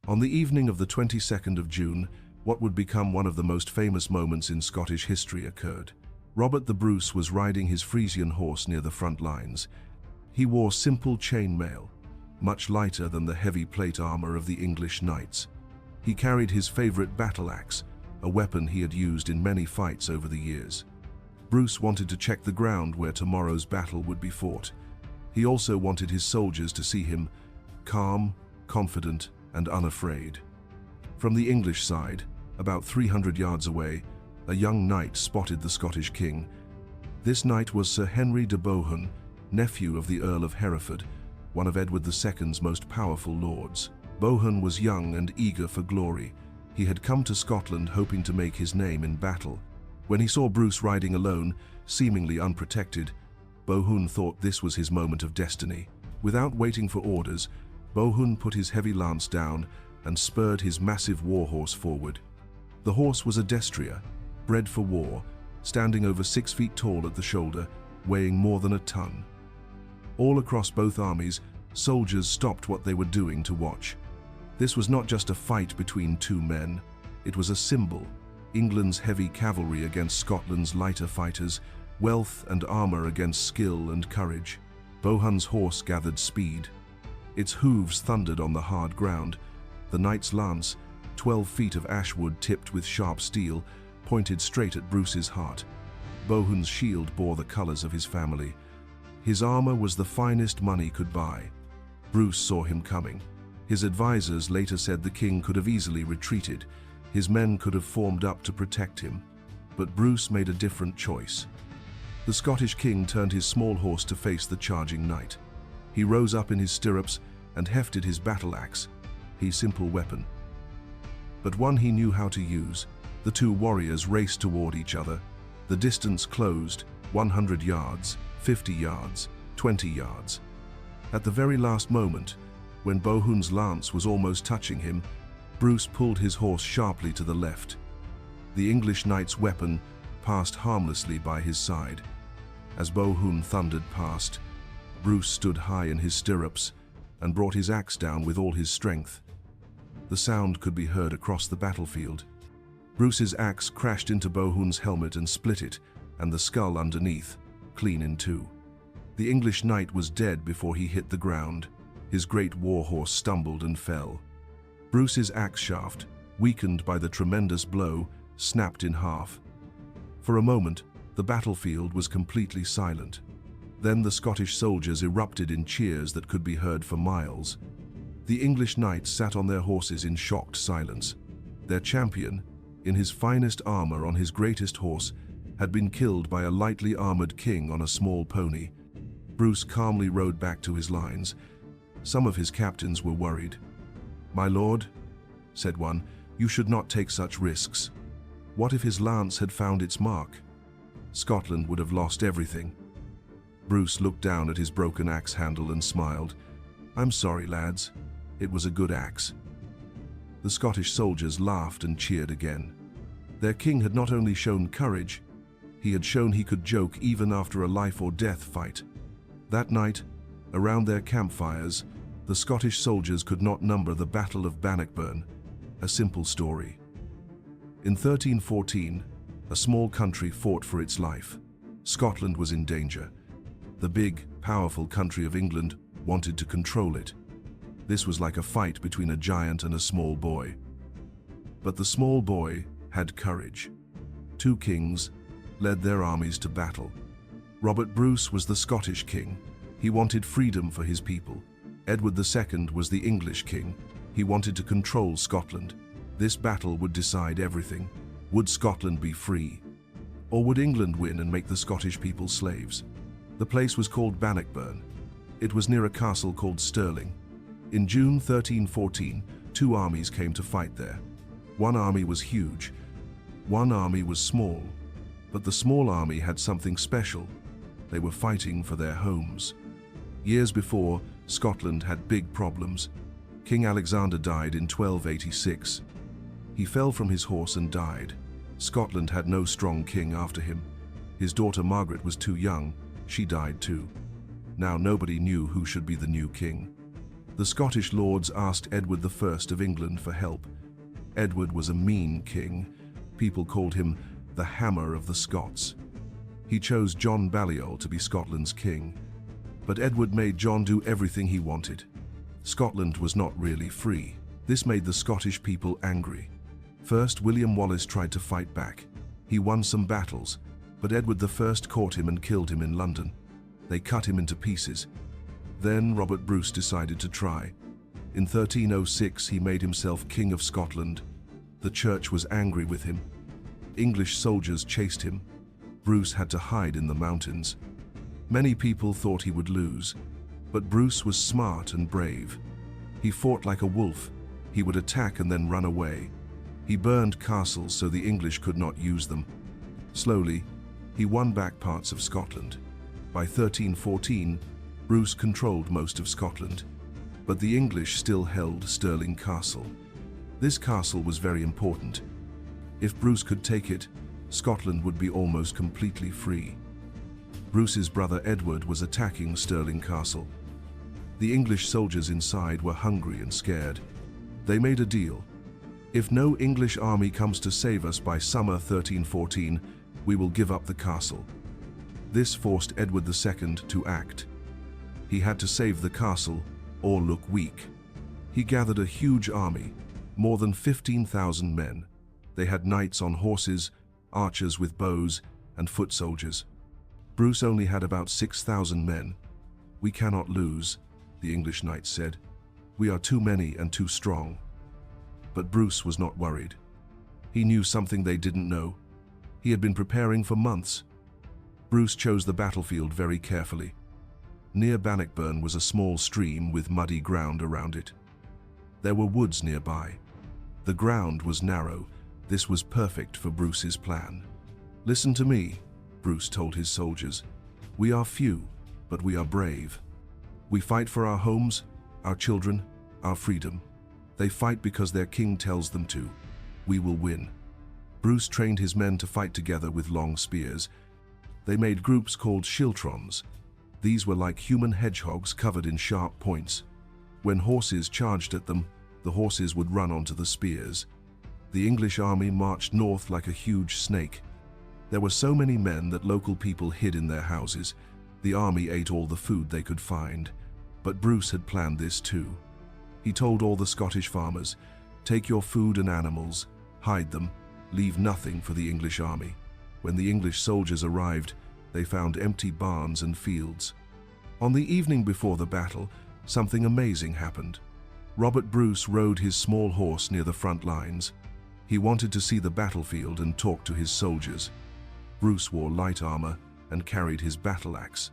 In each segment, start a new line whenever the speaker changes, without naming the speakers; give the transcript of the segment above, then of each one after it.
On the evening of the 22nd of June, what would become one of the most famous moments in Scottish history occurred. Robert the Bruce was riding his Frisian horse near the front lines. He wore simple chain mail, much lighter than the heavy plate armor of the English knights. He carried his favorite battle axe, a weapon he had used in many fights over the years. Bruce wanted to check the ground where tomorrow's battle would be fought. He also wanted his soldiers to see him calm, confident, and unafraid. From the English side, about 300 yards away, a young knight spotted the Scottish king. This knight was Sir Henry de Bohun, nephew of the Earl of Hereford, one of Edward II's most powerful lords. Bohun was young and eager for glory. He had come to Scotland hoping to make his name in battle. When he saw Bruce riding alone, seemingly unprotected, Bohun thought this was his moment of destiny. Without waiting for orders, Bohun put his heavy lance down and spurred his massive warhorse forward. The horse was a destrier, bred for war, standing over 6 feet tall at the shoulder, weighing more than a ton. All across both armies, soldiers stopped what they were doing to watch. This was not just a fight between two men, it was a symbol. England's heavy cavalry against Scotland's lighter fighters, wealth and armor against skill and courage. Bohun's horse gathered speed. Its hooves thundered on the hard ground. The knight's lance, 12 feet of ashwood tipped with sharp steel, pointed straight at Bruce's heart. Bohun's shield bore the colors of his family. His armor was the finest money could buy. Bruce saw him coming. His advisors later said the king could have easily retreated. His men could have formed up to protect him. But Bruce made a different choice. The Scottish king turned his small horse to face the charging knight. He rose up in his stirrups and hefted his battle axe, his simple weapon, but one he knew how to use. The two warriors raced toward each other. The distance closed, 100 yards, 50 yards, 20 yards. At the very last moment, when Bohun's lance was almost touching him, Bruce pulled his horse sharply to the left. The English knight's weapon passed harmlessly by his side. As Bohun thundered past, Bruce stood high in his stirrups and brought his axe down with all his strength. The sound could be heard across the battlefield. Bruce's axe crashed into Bohun's helmet and split it, and the skull underneath, clean in two. The English knight was dead before he hit the ground. His great warhorse stumbled and fell. Bruce's axe shaft, weakened by the tremendous blow, snapped in half. For a moment, the battlefield was completely silent. Then the Scottish soldiers erupted in cheers that could be heard for miles. The English knights sat on their horses in shocked silence. Their champion, in his finest armor on his greatest horse, had been killed by a lightly armored king on a small pony. Bruce calmly rode back to his lines. Some of his captains were worried. "My lord," said one, "you should not take such risks. What if his lance had found its mark? Scotland would have lost everything." Bruce looked down at his broken axe handle and smiled. "I'm sorry, lads. It was a good axe." The Scottish soldiers laughed and cheered again. Their king had not only shown courage, he had shown he could joke even after a life-or-death fight. That night, around their campfires, the Scottish soldiers could not number the Battle of Bannockburn, a simple story. In 1314, a small country fought for its life. Scotland was in danger. The big, powerful country of England wanted to control it. This was like a fight between a giant and a small boy. But the small boy had courage. Two kings led their armies to battle. Robert Bruce was the Scottish king. He wanted freedom for his people. Edward II was the English king. He wanted to control Scotland. This battle would decide everything. Would Scotland be free? Or would England win and make the Scottish people slaves? The place was called Bannockburn. It was near a castle called Stirling. In June 1314, two armies came to fight there. One army was huge. One army was small. But the small army had something special. They were fighting for their homes. Years before, Scotland had big problems. King Alexander died in 1286. He fell from his horse and died. Scotland had no strong king after him. His daughter Margaret was too young. She died too. Now nobody knew who should be the new king. The Scottish lords asked Edward I of England for help. Edward was a mean king. People called him the Hammer of the Scots. He chose John Balliol to be Scotland's king. But Edward made John do everything he wanted. Scotland was not really free. This made the Scottish people angry. First, William Wallace tried to fight back. He won some battles, but Edward I caught him and killed him in London. They cut him into pieces. Then Robert Bruce decided to try. In 1306, he made himself King of Scotland. The church was angry with him. English soldiers chased him. Bruce had to hide in the mountains. Many people thought he would lose, but Bruce was smart and brave. He fought like a wolf. He would attack and then run away. He burned castles so the English could not use them. Slowly, he won back parts of Scotland. By 1314, Bruce controlled most of Scotland, but the English still held Stirling Castle. This castle was very important. If Bruce could take it, Scotland would be almost completely free. Bruce's brother Edward was attacking Stirling Castle. The English soldiers inside were hungry and scared. They made a deal. If no English army comes to save us by summer 1314, we will give up the castle. This forced Edward II to act. He had to save the castle or look weak. He gathered a huge army, more than 15,000 men. They had knights on horses, archers with bows, and foot soldiers. Bruce only had about 6,000 men. "We cannot lose," the English knights said. "We are too many and too strong." But Bruce was not worried. He knew something they didn't know. He had been preparing for months. Bruce chose the battlefield very carefully. Near Bannockburn was a small stream with muddy ground around it. There were woods nearby. The ground was narrow. This was perfect for Bruce's plan. "Listen to me," Bruce told his soldiers. "We are few, but we are brave. We fight for our homes, our children, our freedom. They fight because their king tells them to. We will win." Bruce trained his men to fight together with long spears. They made groups called schiltrons. These were like human hedgehogs covered in sharp points. When horses charged at them, the horses would run onto the spears. The English army marched north like a huge snake. There were so many men that local people hid in their houses. The army ate all the food they could find. But Bruce had planned this too. He told all the Scottish farmers, "Take your food and animals, hide them, leave nothing for the English army." When the English soldiers arrived, they found empty barns and fields. On the evening before the battle, something amazing happened. Robert Bruce rode his small horse near the front lines. He wanted to see the battlefield and talk to his soldiers. Bruce wore light armor and carried his battle axe.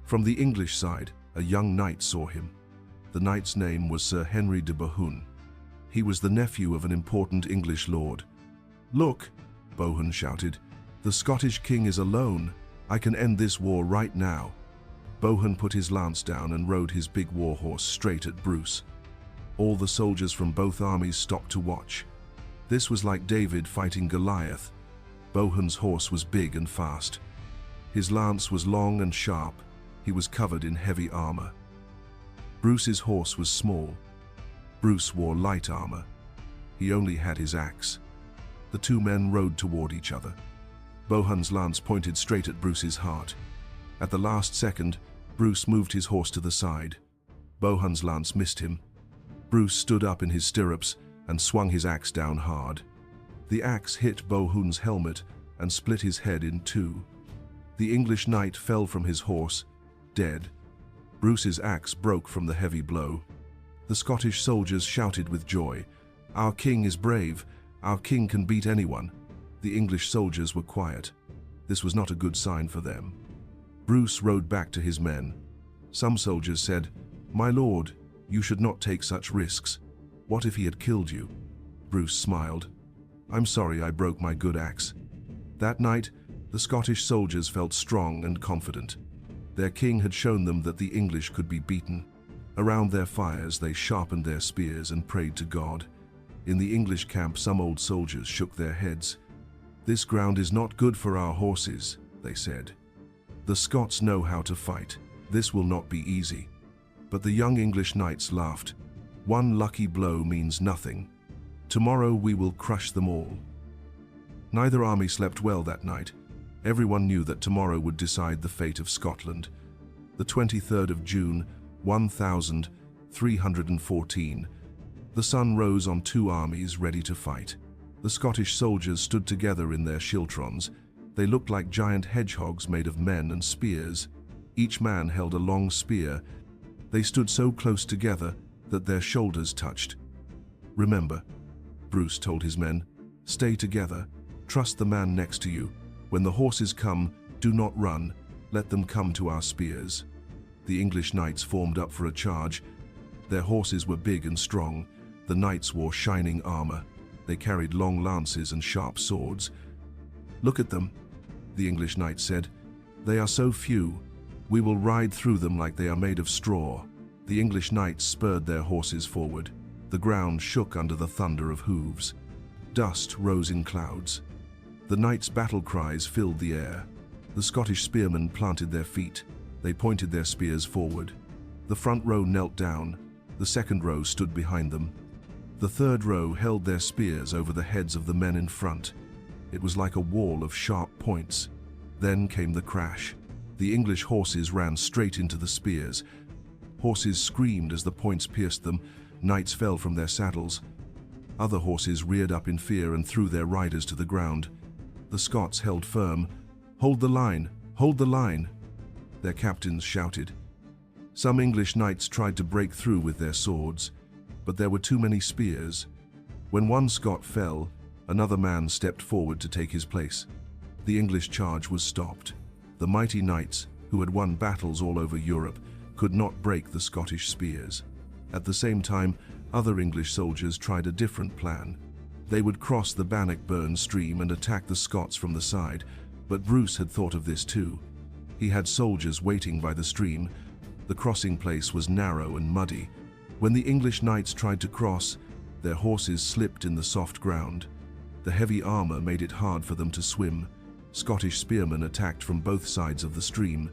From the English side, a young knight saw him. The knight's name was Sir Henry de Bohun. He was the nephew of an important English lord. "Look," Bohun shouted, "the Scottish king is alone. I can end this war right now." Bohun put his lance down and rode his big war horse straight at Bruce. All the soldiers from both armies stopped to watch. This was like David fighting Goliath. Bohun's horse was big and fast. His lance was long and sharp. He was covered in heavy armor. Bruce's horse was small. Bruce wore light armor. He only had his axe. The two men rode toward each other. Bohun's lance pointed straight at Bruce's heart. At the last second, Bruce moved his horse to the side. Bohun's lance missed him. Bruce stood up in his stirrups and swung his axe down hard. The axe hit Bohun's helmet and split his head in two. The English knight fell from his horse, dead. Bruce's axe broke from the heavy blow. The Scottish soldiers shouted with joy, "Our king is brave. Our king can beat anyone." The English soldiers were quiet. This was not a good sign for them. Bruce rode back to his men. Some soldiers said, "My lord, you should not take such risks. What if he had killed you?" Bruce smiled. "I'm sorry I broke my good axe." That night, the Scottish soldiers felt strong and confident. Their king had shown them that the English could be beaten. Around their fires, they sharpened their spears and prayed to God. In the English camp, some old soldiers shook their heads. "This ground is not good for our horses," they said. "The Scots know how to fight. This will not be easy." But the young English knights laughed. One lucky blow means nothing. Tomorrow we will crush them all. Neither army slept well that night. Everyone knew that tomorrow would decide the fate of Scotland. The 23rd of June, 1314. The sun rose on two armies ready to fight. The Scottish soldiers stood together in their schiltrons. They looked like giant hedgehogs made of men and spears. Each man held a long spear. They stood so close together that their shoulders touched. "Remember," Bruce told his men, "stay together. Trust the man next to you. When the horses come, do not run. Let them come to our spears." The English knights formed up for a charge. Their horses were big and strong. The knights wore shining armor. They carried long lances and sharp swords. "Look at them," the English knights said. "They are so few. We will ride through them like they are made of straw." The English knights spurred their horses forward. The ground shook under the thunder of hooves. Dust rose in clouds. The knights' battle cries filled the air. The Scottish spearmen planted their feet. They pointed their spears forward. The front row knelt down. The second row stood behind them. The third row held their spears over the heads of the men in front. It was like a wall of sharp points. Then came the crash. The English horses ran straight into the spears. Horses screamed as the points pierced them. Knights fell from their saddles. Other horses reared up in fear and threw their riders to the ground. The Scots held firm. "Hold the line! Hold the line!" Their captains shouted. Some English knights tried to break through with their swords, but there were too many spears. When one Scot fell, another man stepped forward to take his place. The English charge was stopped. The mighty knights, who had won battles all over Europe, could not break the Scottish spears. At the same time, other English soldiers tried a different plan. They would cross the Bannockburn stream and attack the Scots from the side, but Bruce had thought of this too. He had soldiers waiting by the stream. The crossing place was narrow and muddy. When the English knights tried to cross, their horses slipped in the soft ground. The heavy armor made it hard for them to swim. Scottish spearmen attacked from both sides of the stream.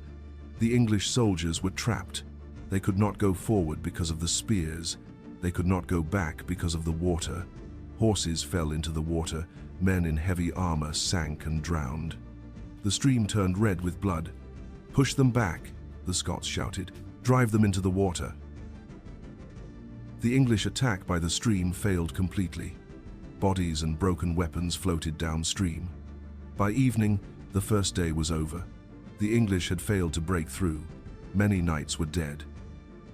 The English soldiers were trapped. They could not go forward because of the spears. They could not go back because of the water. Horses fell into the water. Men in heavy armor sank and drowned. The stream turned red with blood. "Push them back," the Scots shouted. "Drive them into the water." The English attack by the stream failed completely. Bodies and broken weapons floated downstream. By evening, the first day was over. The English had failed to break through. Many knights were dead.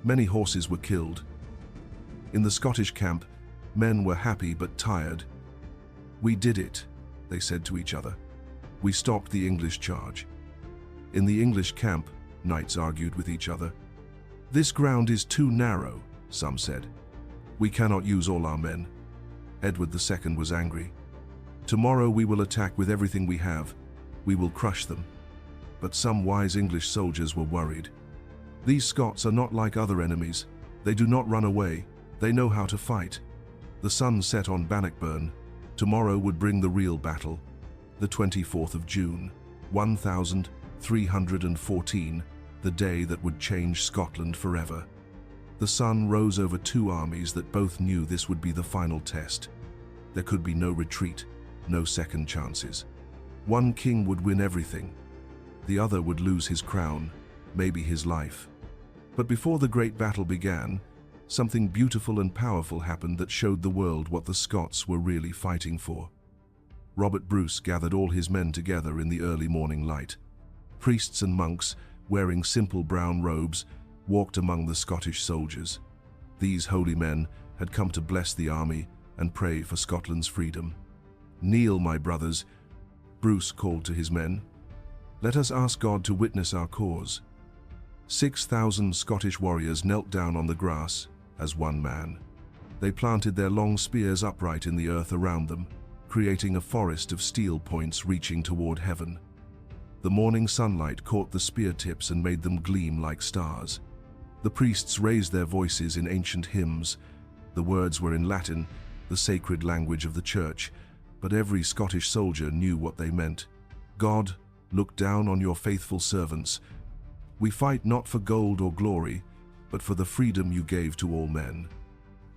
Many horses were killed. In the Scottish camp, men were happy but tired. "We did it," they said to each other. "We stopped the English charge." In the English camp, knights argued with each other. "This ground is too narrow," some said. "We cannot use all our men." Edward II was angry. "Tomorrow we will attack with everything we have. We will crush them." But some wise English soldiers were worried. "These Scots are not like other enemies. They do not run away. They know how to fight." The sun set on Bannockburn. Tomorrow would bring the real battle. The 24th of June, 1314, the day that would change Scotland forever. The sun rose over two armies that both knew this would be the final test. There could be no retreat, no second chances. One king would win everything. The other would lose his crown, maybe his life. But before the great battle began, something beautiful and powerful happened that showed the world what the Scots were really fighting for. Robert Bruce gathered all his men together in the early morning light. Priests and monks, wearing simple brown robes, walked among the Scottish soldiers. These holy men had come to bless the army and pray for Scotland's freedom. "Kneel, my brothers," Bruce called to his men. "Let us ask God to witness our cause." 6,000 Scottish warriors knelt down on the grass as one man. They planted their long spears upright in the earth around them, creating a forest of steel points reaching toward heaven. The morning sunlight caught the spear tips and made them gleam like stars. The priests raised their voices in ancient hymns. The words were in Latin, the sacred language of the church, but every Scottish soldier knew what they meant. "God, look down on your faithful servants. We fight not for gold or glory, but for the freedom you gave to all men.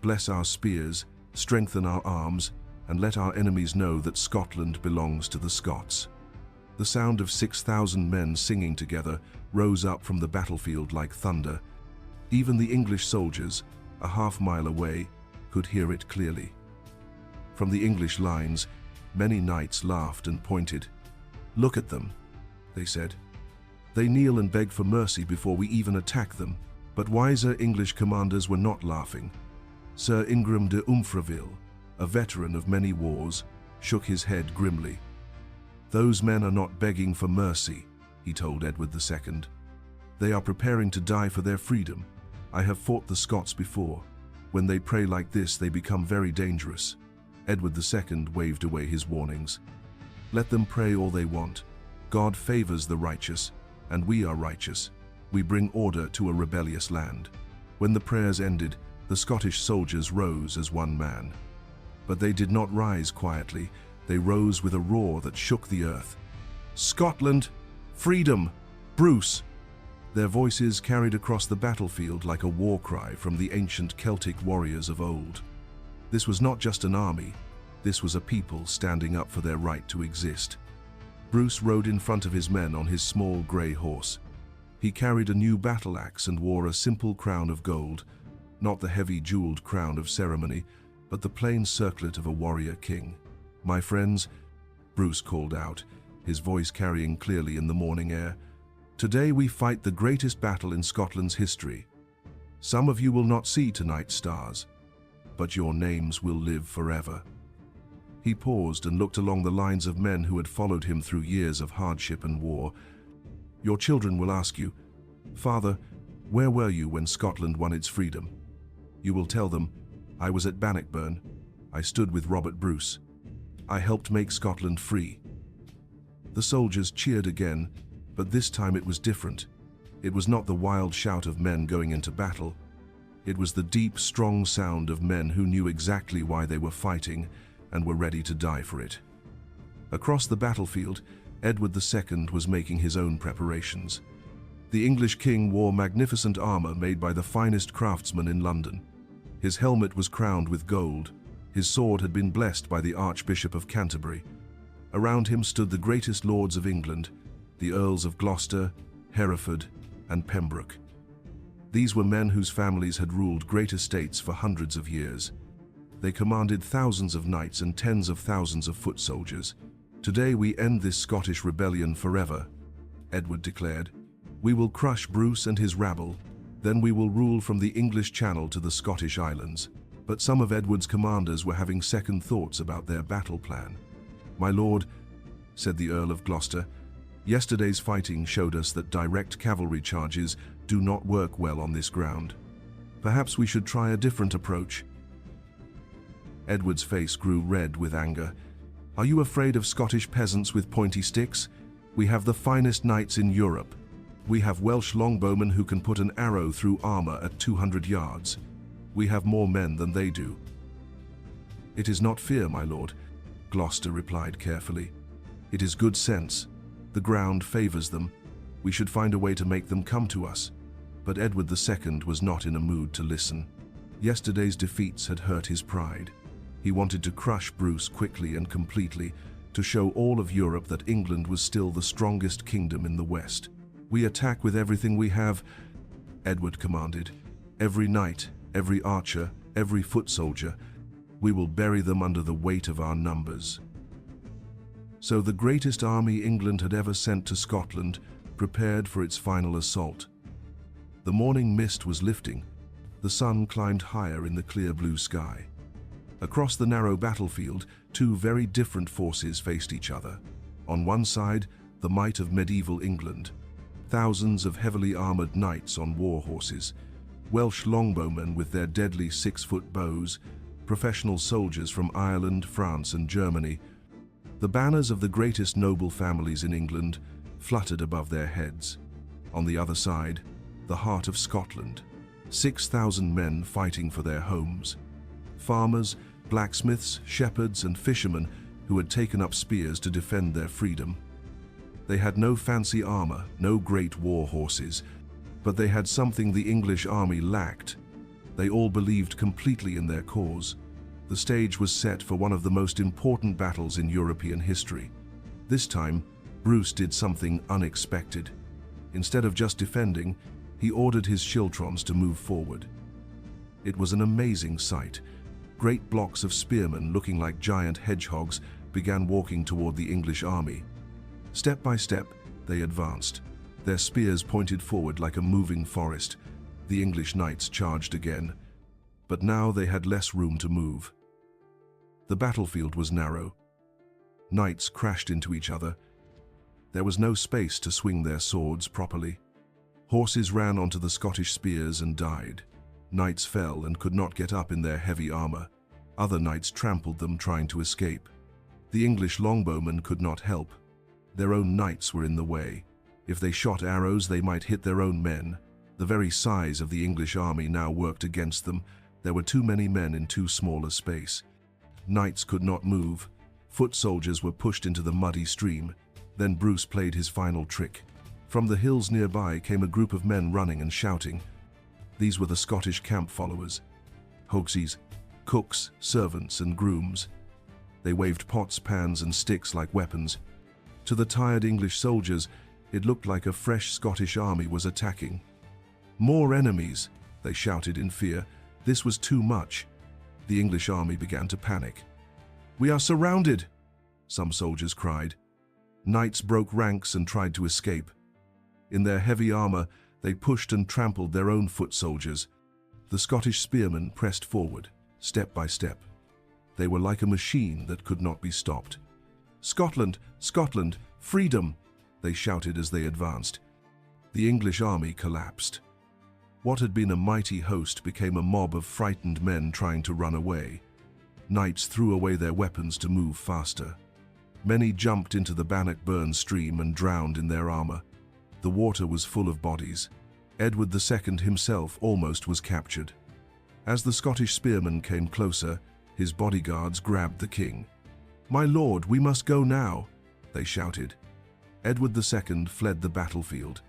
Bless our spears, strengthen our arms, and let our enemies know that Scotland belongs to the Scots." The sound of 6,000 men singing together rose up from the battlefield like thunder. Even the English soldiers, a half-mile away, could hear it clearly. From the English lines, many knights laughed and pointed. "Look at them," they said. "They kneel and beg for mercy before we even attack them." But wiser English commanders were not laughing. Sir Ingram de Umfraville, a veteran of many wars, shook his head grimly. "Those men are not begging for mercy," he told Edward II. "They are preparing to die for their freedom. I have fought the Scots before. When they pray like this, they become very dangerous." Edward II waved away his warnings. "Let them pray all they want. God favors the righteous, and we are righteous. We bring order to a rebellious land." When the prayers ended, the Scottish soldiers rose as one man. But they did not rise quietly. They rose with a roar that shook the earth. "Scotland! Freedom! Bruce!" Their voices carried across the battlefield like a war cry from the ancient Celtic warriors of old. This was not just an army. This was a people standing up for their right to exist. Bruce rode in front of his men on his small grey horse. He carried a new battle axe and wore a simple crown of gold, not the heavy jeweled crown of ceremony, but the plain circlet of a warrior king. "My friends," Bruce called out, his voice carrying clearly in the morning air, "today we fight the greatest battle in Scotland's history. Some of you will not see tonight's stars, but your names will live forever." He paused and looked along the lines of men who had followed him through years of hardship and war. "Your children will ask you, 'Father, where were you when Scotland won its freedom?' You will tell them, 'I was at Bannockburn. I stood with Robert Bruce. I helped make Scotland free.'" The soldiers cheered again, but this time it was different. It was not the wild shout of men going into battle. It was the deep, strong sound of men who knew exactly why they were fighting and were ready to die for it. Across the battlefield, Edward II was making his own preparations. The English king wore magnificent armor made by the finest craftsmen in London. His helmet was crowned with gold. His sword had been blessed by the Archbishop of Canterbury. Around him stood the greatest lords of England, the Earls of Gloucester, Hereford, and Pembroke. These were men whose families had ruled great estates for hundreds of years. They commanded thousands of knights and tens of thousands of foot soldiers. "Today we end this Scottish rebellion forever," Edward declared. "We will crush Bruce and his rabble, then we will rule from the English Channel to the Scottish Islands." But some of Edward's commanders were having second thoughts about their battle plan. "My lord," said the Earl of Gloucester, "yesterday's fighting showed us that direct cavalry charges do not work well on this ground. Perhaps we should try a different approach." Edward's face grew red with anger. "Are you afraid of Scottish peasants with pointy sticks? We have the finest knights in Europe. We have Welsh longbowmen who can put an arrow through armor at 200 yards. We have more men than they do." "It is not fear, my lord," Gloucester replied carefully. "It is good sense. The ground favors them. We should find a way to make them come to us." But Edward II was not in a mood to listen. Yesterday's defeats had hurt his pride. He wanted to crush Bruce quickly and completely, to show all of Europe that England was still the strongest kingdom in the West. "We attack with everything we have," Edward commanded. "Every knight, every archer, every foot soldier. We will bury them under the weight of our numbers." So the greatest army England had ever sent to Scotland prepared for its final assault. The morning mist was lifting. The sun climbed higher in the clear blue sky. Across the narrow battlefield, two very different forces faced each other. On one side, the might of medieval England. Thousands of heavily armored knights on war horses, Welsh longbowmen with their deadly 6-foot bows, professional soldiers from Ireland, France, and Germany. The banners of the greatest noble families in England fluttered above their heads. On the other side, the heart of Scotland. 6,000 men fighting for their homes. Farmers, blacksmiths, shepherds, and fishermen who had taken up spears to defend their freedom. They had no fancy armor, no great war horses, But they had something the English army lacked. They all believed completely in their cause. The stage was set for one of the most important battles in European history. This time, Bruce did something unexpected. Instead of just defending, he ordered his schiltrons to move forward. It was an amazing sight. Great blocks of spearmen looking like giant hedgehogs began walking toward the English army. Step by step, they advanced. Their spears pointed forward like a moving forest. The English knights charged again, but now they had less room to move. The battlefield was narrow. Knights crashed into each other. There was no space to swing their swords properly. Horses ran onto the Scottish spears and died. Knights fell and could not get up in their heavy armor. Other knights trampled them, trying to escape. The English longbowmen could not help. Their own knights were in the way. If they shot arrows, they might hit their own men. The very size of the English army now worked against them. There were too many men in too small a space. Knights could not move. Foot soldiers were pushed into the muddy stream. Then Bruce played his final trick. From the hills nearby came a group of men running and shouting. These were the Scottish camp followers. Hogsies, cooks, servants, and grooms. They waved pots, pans, and sticks like weapons. To the tired English soldiers, it looked like a fresh Scottish army was attacking. "More enemies," they shouted in fear. This was too much. The English army began to panic. "We are surrounded," some soldiers cried. Knights broke ranks and tried to escape. In their heavy armor, they pushed and trampled their own foot soldiers. The Scottish spearmen pressed forward, step by step. They were like a machine that could not be stopped. "Scotland, Scotland, freedom!" they shouted as they advanced. The English army collapsed. What had been a mighty host became a mob of frightened men trying to run away. Knights threw away their weapons to move faster. Many jumped into the Bannockburn stream and drowned in their armor. The water was full of bodies. Edward II himself almost was captured. As the Scottish spearmen came closer, his bodyguards grabbed the king. "My lord, we must go now," they shouted. Edward II fled the battlefield.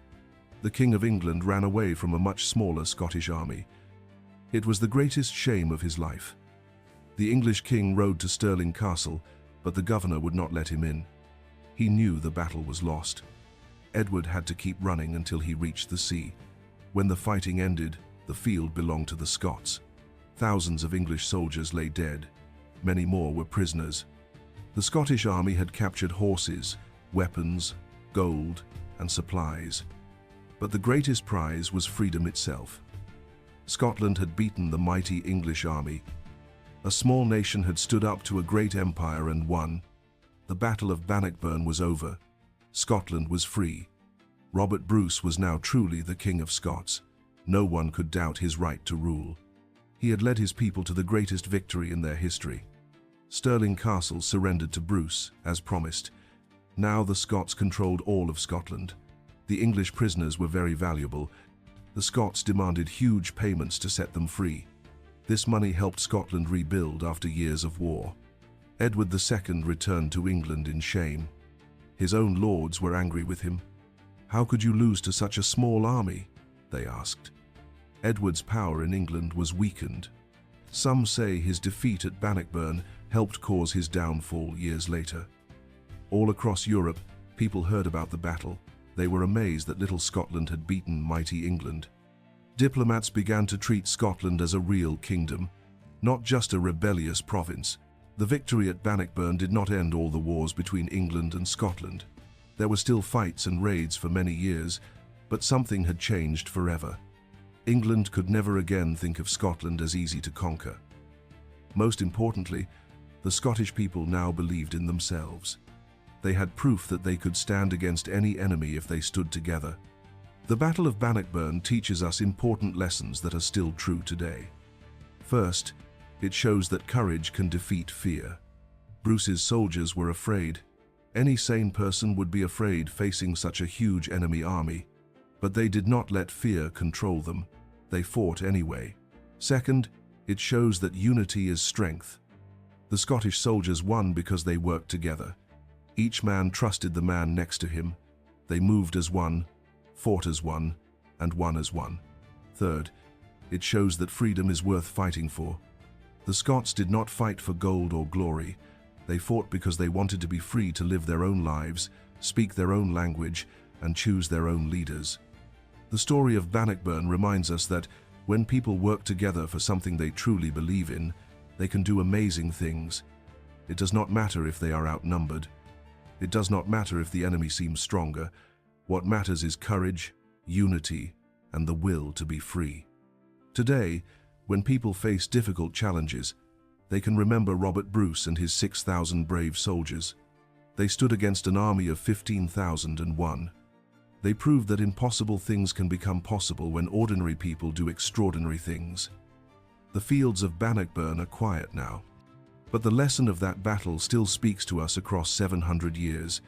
The King of England ran away from a much smaller Scottish army. It was the greatest shame of his life. The English king rode to Stirling Castle, but the governor would not let him in. He knew the battle was lost. Edward had to keep running until he reached the sea. When the fighting ended, the field belonged to the Scots. Thousands of English soldiers lay dead. Many more were prisoners. The Scottish army had captured horses, weapons, gold, and supplies. But the greatest prize was freedom itself. Scotland had beaten the mighty English army. A small nation had stood up to a great empire and won. The Battle of Bannockburn was over. Scotland was free. Robert Bruce was now truly the King of Scots. No one could doubt his right to rule. He had led his people to the greatest victory in their history. Stirling Castle surrendered to Bruce, as promised. Now the Scots controlled all of Scotland. The English prisoners were very valuable. The Scots demanded huge payments to set them free. This money helped Scotland rebuild after years of war. Edward II returned to England in shame. His own lords were angry with him. "How could you lose to such a small army?" they asked. Edward's power in England was weakened. Some say his defeat at Bannockburn helped cause his downfall years later. All across Europe, people heard about the battle. They were amazed that little Scotland had beaten mighty England. Diplomats began to treat Scotland as a real kingdom, not just a rebellious province. The victory at Bannockburn did not end all the wars between England and Scotland. There were still fights and raids for many years, but something had changed forever. England could never again think of Scotland as easy to conquer. Most importantly, the Scottish people now believed in themselves. They had proof that they could stand against any enemy if they stood together. The Battle of Bannockburn teaches us important lessons that are still true today. First, it shows that courage can defeat fear. Bruce's soldiers were afraid. Any sane person would be afraid facing such a huge enemy army. But they did not let fear control them. They fought anyway. Second, it shows that unity is strength. The Scottish soldiers won because they worked together. Each man trusted the man next to him. They moved as one, fought as one, and won as one. Third, it shows that freedom is worth fighting for. The Scots did not fight for gold or glory. They fought because they wanted to be free to live their own lives, speak their own language, and choose their own leaders. The story of Bannockburn reminds us that when people work together for something they truly believe in, they can do amazing things. It does not matter if they are outnumbered. It does not matter if the enemy seems stronger. What matters is courage, unity, and the will to be free. Today, when people face difficult challenges, they can remember Robert Bruce and his 6,000 brave soldiers. They stood against an army of 15,000 and won. They proved that impossible things can become possible when ordinary people do extraordinary things. The fields of Bannockburn are quiet now, but the lesson of that battle still speaks to us across 700 years.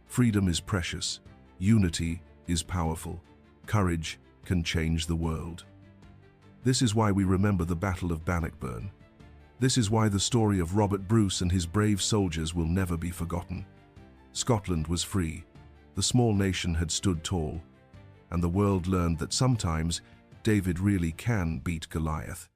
Freedom is precious. Unity is powerful. Courage can change the world. This is why we remember the Battle of Bannockburn. This is why the story of Robert Bruce and his brave soldiers will never be forgotten. Scotland was free. The small nation had stood tall, and the world learned that sometimes David really can beat Goliath.